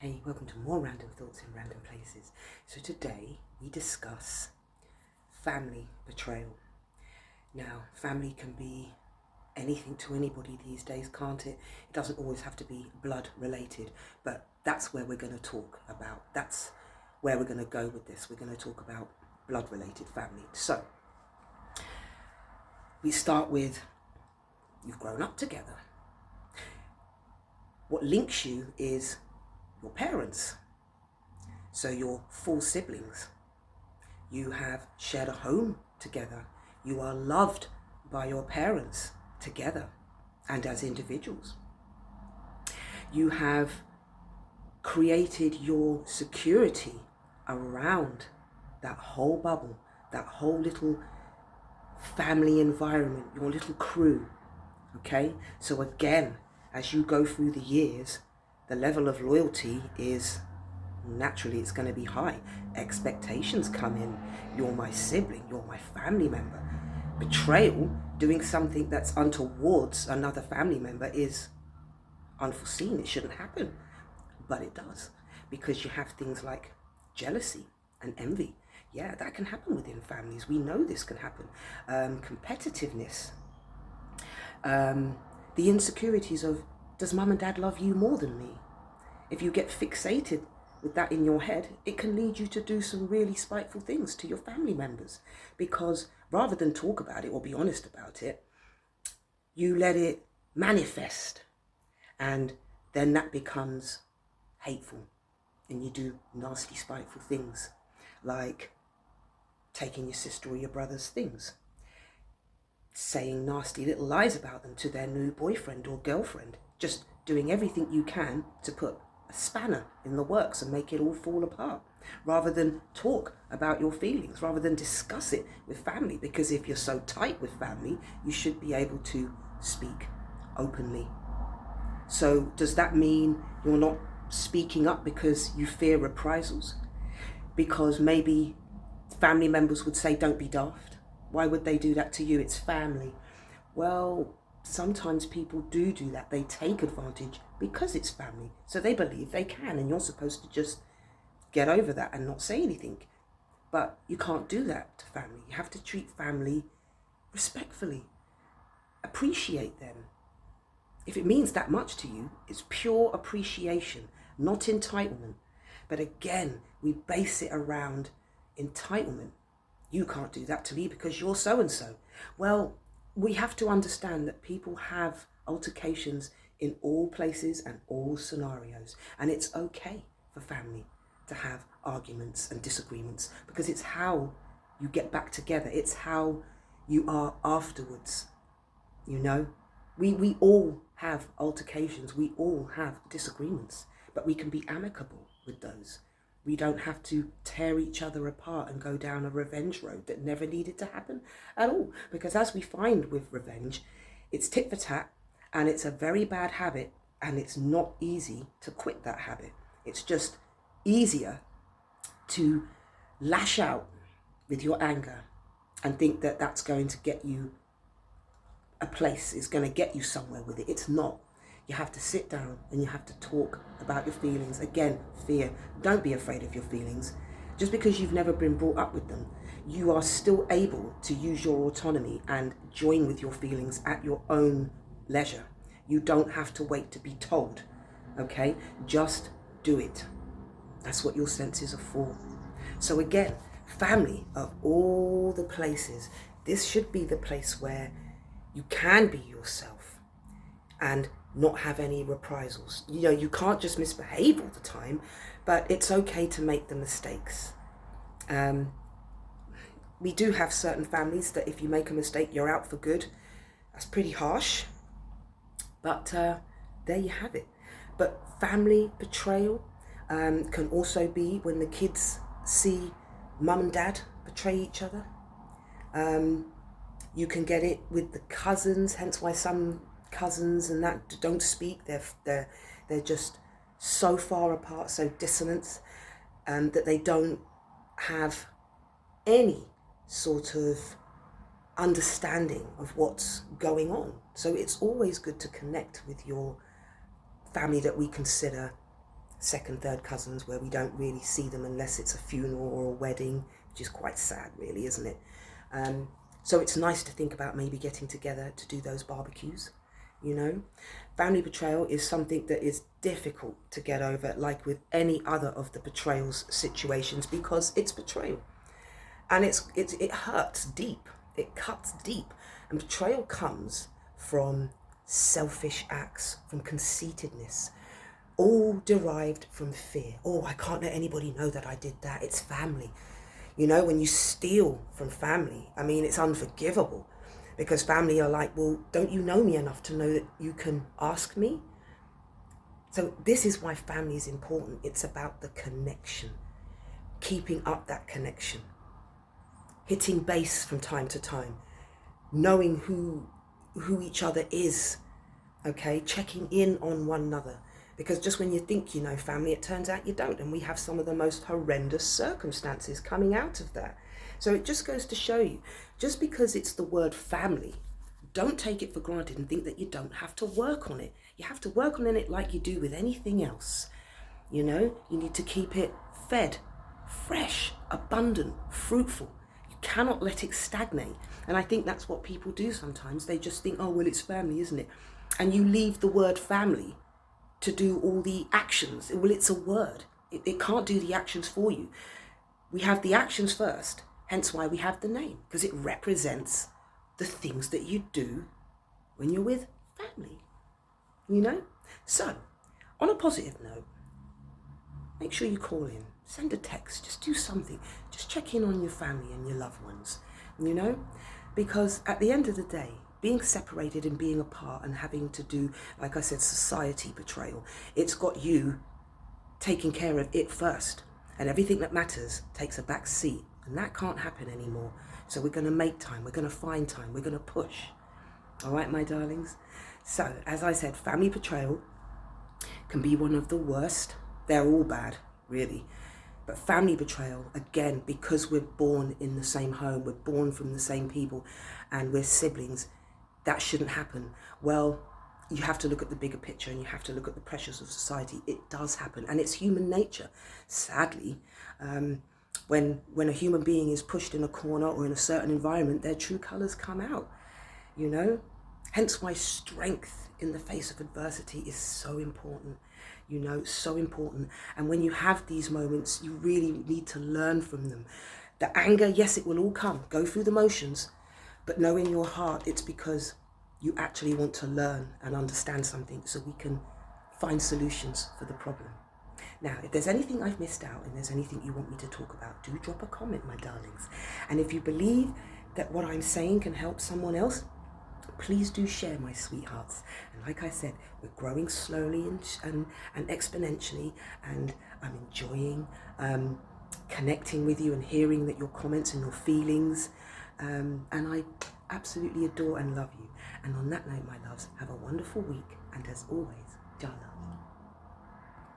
Hey, welcome to more Random Thoughts in Random Places. So today we discuss family betrayal. Now, family can be anything to anybody these days, can't it? It doesn't always have to be blood related, but that's where we're going to talk about. That's where we're going to go with this. We're going to talk about blood related family. So, we start with you've grown up together. What links you is your parents. So you're full siblings. You have shared a home together. You are loved by your parents together and as individuals. You have created your security around that whole bubble, that whole little family environment, your little crew. Okay? So again, as you go through the years, the level of loyalty is naturally it's going to be high. Expectations come in. You're my sibling, you're my family member. Betrayal, doing something that's untowards another family member, is unforeseen. It shouldn't happen, but it does, because you have things like jealousy and envy. Yeah, that can happen within families. We know this can happen. Competitiveness, the insecurities of, does mum and dad love you more than me? If you get fixated with that in your head, it can lead you to do some really spiteful things to your family members, because rather than talk about it or be honest about it, you let it manifest, and then that becomes hateful, and you do nasty, spiteful things like taking your sister or your brother's things, saying nasty little lies about them to their new boyfriend or girlfriend, just doing everything you can to put a spanner in the works and make it all fall apart, rather than talk about your feelings, rather than discuss it with family. Because if you're so tight with family, you should be able to speak openly. So does that mean you're not speaking up because you fear reprisals? Because maybe family members would say, don't be daft. Why would they do that to you? It's family. Well, sometimes people do that. They take advantage because it's family. So they believe they can, and you're supposed to just get over that and not say anything. But you can't do that to family. You have to treat family respectfully. Appreciate them. If it means that much to you, it's pure appreciation, not entitlement. But again, we base it around entitlement. You can't do that to me because you're so-and-so. Well, we have to understand that people have altercations in all places and all scenarios. And it's okay for family to have arguments and disagreements, because it's how you get back together. It's how you are afterwards. You know, we all have altercations. We all have disagreements, but we can be amicable with those. We don't have to tear each other apart and go down a revenge road that never needed to happen at all. Because as we find with revenge, it's tit for tat, and it's a very bad habit, and it's not easy to quit that habit. It's just easier to lash out with your anger and think that that's going to get you a place, it's going to get you somewhere with it. It's not. You have to sit down and you have to talk about your feelings. Again, fear. Don't be afraid of your feelings. Just because you've never been brought up with them, you are still able to use your autonomy and join with your feelings at your own leisure. You don't have to wait to be told, okay? Just do it. That's what your senses are for. So again, family, of all the places, this should be the place where you can be yourself and not have any reprisals. You know, you can't just misbehave all the time, but it's okay to make the mistakes. We do have certain families that if you make a mistake, you're out for good. That's pretty harsh, but there you have it. But family betrayal can also be when the kids see mum and dad betray each other. You can get it with the cousins, hence why some cousins and that don't speak. They're just so far apart, so dissonant, that they don't have any sort of understanding of what's going on. So it's always good to connect with your family that we consider second, third cousins where we don't really see them unless it's a funeral or a wedding, which is quite sad really, isn't it? So it's nice to think about maybe getting together to do those barbecues, you know. Family betrayal is something that is difficult to get over, like with any other of the betrayals situations, because it's betrayal. And it hurts deep, it cuts deep. And betrayal comes from selfish acts, from conceitedness, all derived from fear. Oh, I can't let anybody know that I did that. It's family. You know, when you steal from family, I mean, it's unforgivable, because family are like, well, don't you know me enough to know that you can ask me? So this is why family is important. It's about the connection, keeping up that connection, hitting base from time to time, knowing who each other is, okay, checking in on one another. Because just when you think you know family, it turns out you don't. And we have some of the most horrendous circumstances coming out of that. So it just goes to show you, just because it's the word family, don't take it for granted and think that you don't have to work on it. You have to work on it like you do with anything else. You know, you need to keep it fed, fresh, abundant, fruitful. You cannot let it stagnate. And I think that's what people do sometimes. They just think, oh, well, it's family, isn't it? And you leave the word family to do all the actions. Well, it's a word. It can't do the actions for you. We have the actions first, hence why we have the name, because it represents the things that you do when you're with family, you know? So, on a positive note, make sure you call in, send a text, just do something. Just check in on your family and your loved ones, you know? Because at the end of the day, being separated and being apart and having to do, like I said, society betrayal, it's got you taking care of it first. And everything that matters takes a back seat. And that can't happen anymore. So we're going to make time. We're going to find time. We're going to push. All right, my darlings? So, as I said, family betrayal can be one of the worst. They're all bad, really. But family betrayal, again, because we're born in the same home, we're born from the same people, and we're siblings, that shouldn't happen. Well, you have to look at the bigger picture and you have to look at the pressures of society. It does happen, and it's human nature. Sadly, when a human being is pushed in a corner or in a certain environment, their true colours come out, you know? Hence why strength in the face of adversity is so important, you know, so important. And when you have these moments, you really need to learn from them. The anger, yes, it will all come. Go through the motions. But know in your heart it's because you actually want to learn and understand something so we can find solutions for the problem. Now, if there's anything I've missed out and there's anything you want me to talk about, do drop a comment, my darlings. And if you believe that what I'm saying can help someone else, please do share, my sweethearts. And like I said, we're growing slowly and exponentially, and I'm enjoying connecting with you and hearing that your comments and your feelings. And I absolutely adore and love you. And on that note, my loves, have a wonderful week. And as always, Jala.